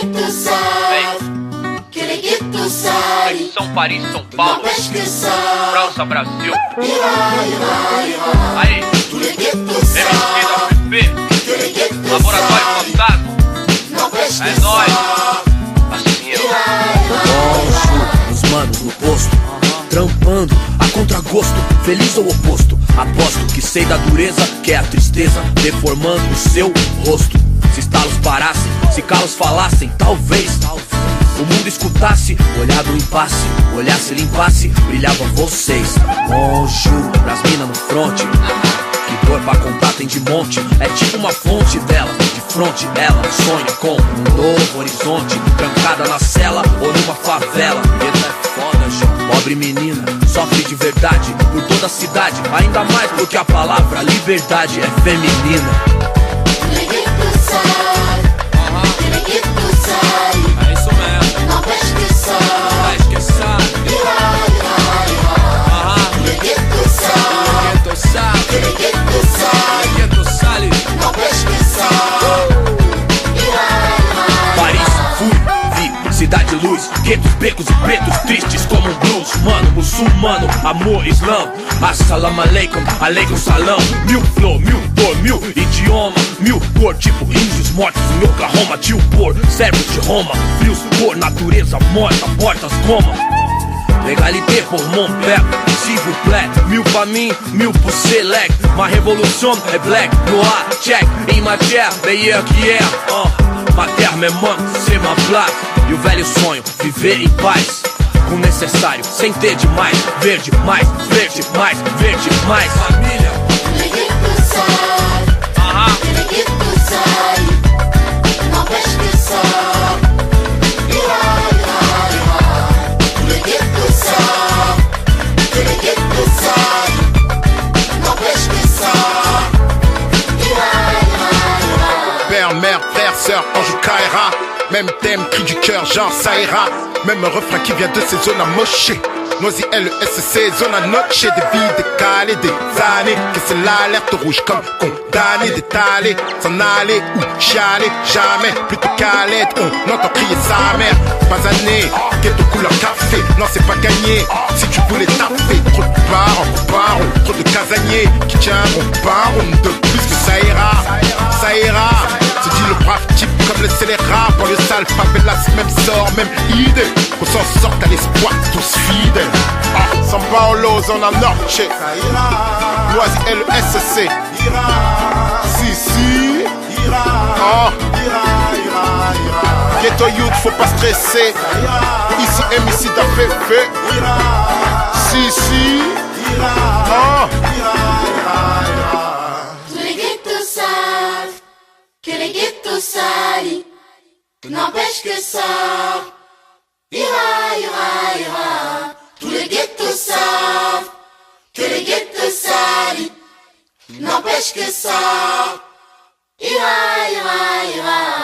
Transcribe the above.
guetos savent que les guetos saillent. São Paris, São Paulo, N'empêche que ça França, Brasil. ira. Aí, Tous les guetos MC savent da PP, que les guetos Laboratório saillent. Fantasma. N'empêche É que nóis. ça Assim, Os manos no posto, trampando a contragosto, feliz ou oposto. Aposto que sei da dureza, que é a tristeza deformando o seu rosto. Se estalos parassem, se calos falassem, talvez o mundo escutasse, olhar do impasse, olhasse, limpasse, brilhavam vocês. Bonjour, pras minas no fronte, que dor pra contar tem de monte. É tipo uma fonte dela, de fronte ela sonha com um novo horizonte. Trancada na cela ou numa favela, medo é foda, João. Pobre menina, sofre de verdade por toda a cidade, ainda mais porque a palavra liberdade é feminina. les guetos savent que les guetos saillent. é isso mesmo. N'empêche que ça Acho que sabe. les guetos savent Gueto sabe, que les guetos saillent. gueto sale. N'empêche que ça Paris, fui, vi, cidade luz, guetos, becos e pretos tristes como um blues. Mano, muçulmano, amor, islã. Assalamu alaikum, alaikum salam. Mil flor, mil dor, mil idioma, mil cor, tipo índios mortos em Oklahoma. Tio por, servos de Roma, frios por natureza morta, portas goma. Légalité pour mon peuple, s'il vous plaît. Mil pra mim, mil pro select. Ma révolution é black, noir, check. Em matière, meilleur que hier. Ma terre me manque, c'est ma place. E o velho sonho, viver em paz. Com o necessário, sem ter demais. Verde, mais, verde, mais, verde, mais. Família. les guetos savent que les guetos saillent. N'empêche que ça ira. Tous les guetos savent que les guetos saillent. N'empêche que ça ira. Père, mère, frère, sœur, ange Kaira. Même thème, cri du cœur, genre ça ira. Même refrain qui vient de ces zones amochées. Noisy LSC, zone à noche. Des vies décalées, des années. Que c'est l'alerte rouge comme condamné d'étaler. S'en aller ou chialer, jamais. Plutôt qu'à l'aide, on entend crier sa mère. Pas année, ghetto couleur café. Non, c'est pas gagné. Si tu voulais taper, trop de barons, trop de casaniers qui tiendront baron de plus que ça ira. Ça ira, se dit le brave type comme le scélérat. Pour le sale, favelas, même sort, même idée. Qu'on s'en sorte à l'espoir, tous fidèles. San Paolo, zone à Norche. Noisy LSC. Si. Ghetto youth, faut pas stresser. Ici, MC d'Aféfé. Si. Tous les guetos savent que les guetos saillent. N'empêche que ça ira. Tous les guetos savent que les guetos saillent. N'empêche que ça ira.